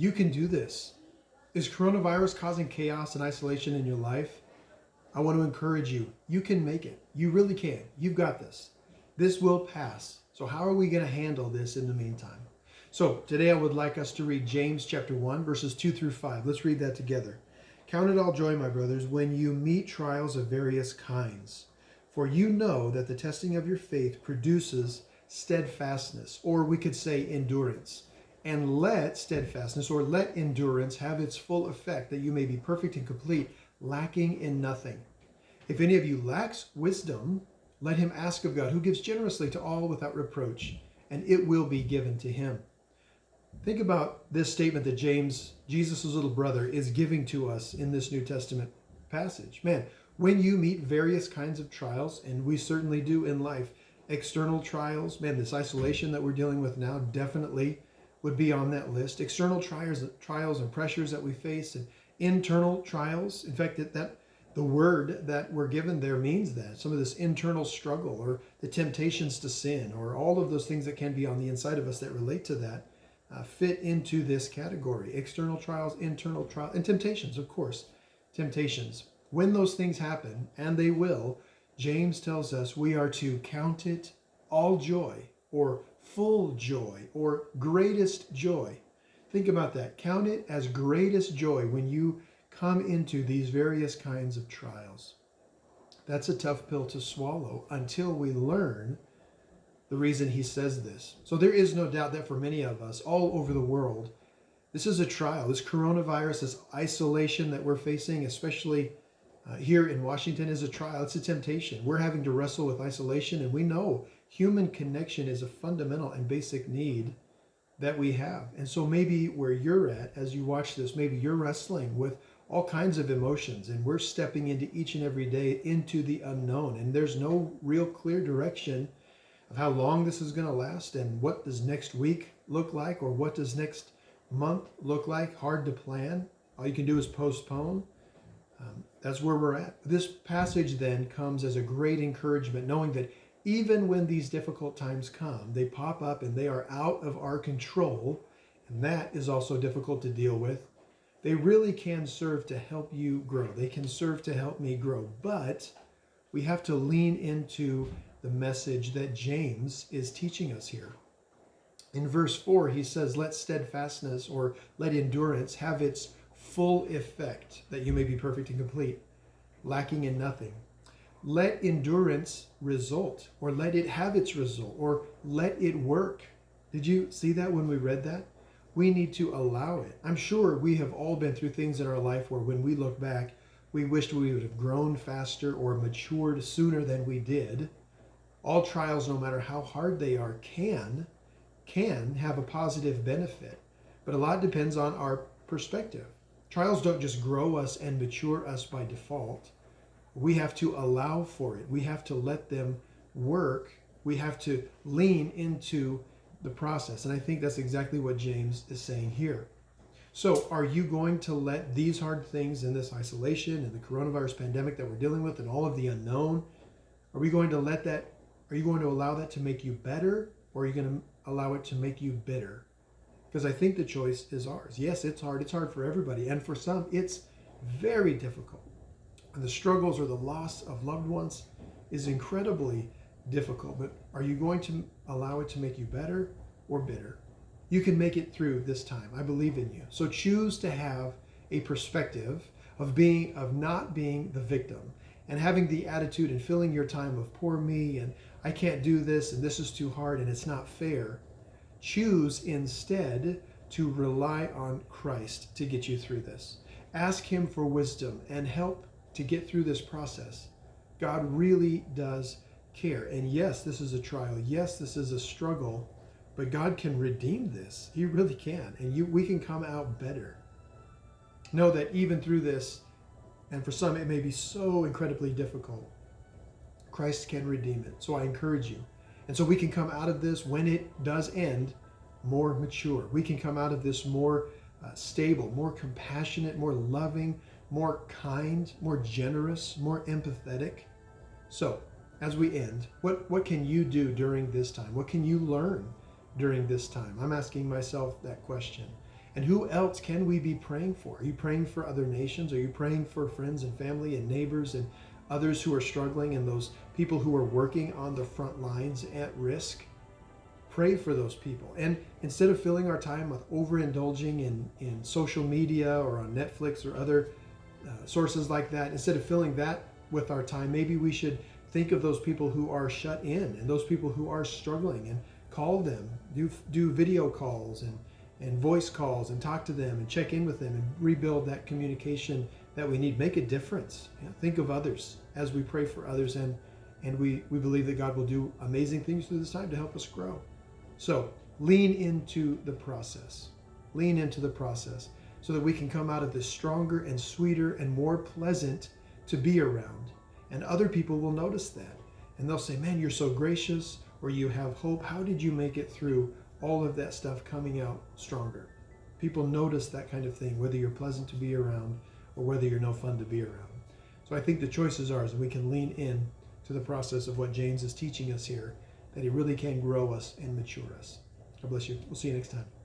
You can do this. Is coronavirus causing chaos and isolation in your life? I want to encourage you. You can make it. You really can. You've got this. This will pass. So how are we going to handle this in the meantime? So today I would like us to read James chapter 1, verses 2 through 5. Let's read that together. Count it all joy, my brothers, when you meet trials of various kinds. For you know that the testing of your faith produces steadfastness, or we could say endurance. And let steadfastness, or let endurance, have its full effect, that you may be perfect and complete, lacking in nothing. If any of you lacks wisdom, let him ask of God, who gives generously to all without reproach, and it will be given to him. Think about this statement that James, Jesus' little brother, is giving to us in this New Testament passage. Man, when you meet various kinds of trials, and we certainly do in life, external trials, man, this isolation that we're dealing with now definitely would be on that list. External trials and pressures that we face, and internal trials. In fact, that the word that we're given there means that. Some of this internal struggle, or the temptations to sin, or all of those things that can be on the inside of us that relate to that, fit into this category. External trials, internal trials, and temptations, of course. Temptations. When those things happen, and they will, James tells us we are to count it all joy, or full joy, or greatest joy. Think about that. Count it as greatest joy when you come into these various kinds of trials. That's a tough pill to swallow until we learn the reason he says this. So there is no doubt that for many of us all over the world, this is a trial. This coronavirus, this isolation that we're facing, especially here in Washington, is a trial. It's a temptation. We're having to wrestle with isolation, and we know human connection is a fundamental and basic need that we have. And so maybe where you're at as you watch this, maybe you're wrestling with all kinds of emotions, and we're stepping into each and every day into the unknown, and there's no real clear direction of how long this is going to last, and what does next week look like, or what does next month look like. Hard to plan. All you can do is postpone. That's where we're at. This passage then comes as a great encouragement, knowing that even when these difficult times come, they pop up and they are out of our control, and that is also difficult to deal with. They really can serve to help you grow. They can serve to help me grow, but we have to lean into the message that James is teaching us here. In verse 4, he says, let steadfastness, or let endurance, have its full effect, that you may be perfect and complete, lacking in nothing. Let endurance result, or let it have its result, or let it work. Did you see that when we read that? We need to allow it. I'm sure we have all been through things in our life where when we look back, we wished we would have grown faster or matured sooner than we did. All trials, no matter how hard they are, can have a positive benefit, but a lot depends on our perspective. Trials don't just grow us and mature us by default. We have to allow for it. We have to let them work. We have to lean into the process. And I think that's exactly what James is saying here. So are you going to let these hard things in this isolation and the coronavirus pandemic that we're dealing with and all of the unknown, are we going to let that, are you going to allow that to make you better, or are you going to allow it to make you bitter? Because I think the choice is ours. Yes, it's hard. It's hard for everybody. And for some, it's very difficult. And the struggles or the loss of loved ones is incredibly difficult. But are you going to allow it to make you better or bitter? You can make it through this time. I believe in you. So choose to have a perspective of not being the victim, and having the attitude and filling your time of poor me, and I can't do this, and this is too hard, and it's not fair. Choose instead to rely on Christ to get you through this. Ask him for wisdom and help to get through this process. God really does care. And yes, this is a trial. Yes, this is a struggle, but God can redeem this. He really can. And we can come out better. Know that even through this, and for some it may be so incredibly difficult, Christ can redeem it. So I encourage you. And so we can come out of this, when it does end, more mature. We can come out of this more stable, more compassionate, more loving, more kind, more generous, more empathetic. So as we end, what can you do during this time? What can you learn during this time? I'm asking myself that question. And who else can we be praying for? Are you praying for other nations? Are you praying for friends and family and neighbors and others who are struggling and those people who are working on the front lines at risk? Pray for those people. And instead of filling our time with overindulging in social media or on Netflix or other sources like that, instead of filling that with our time, maybe we should think of those people who are shut in and those people who are struggling and call them, do video calls and voice calls and talk to them and check in with them and rebuild that communication that we need. Make a difference. Think of others as we pray for others, and we believe that God will do amazing things through this time to help us grow. So lean into the process. Lean into the process so that we can come out of this stronger and sweeter and more pleasant to be around. And other people will notice that. And they'll say, man, you're so gracious, or you have hope. How did you make it through all of that stuff coming out stronger? People notice that kind of thing, whether you're pleasant to be around or whether you're no fun to be around. So I think the choice is ours, and we can lean in to the process of what James is teaching us here, that he really can grow us and mature us. God bless you. We'll see you next time.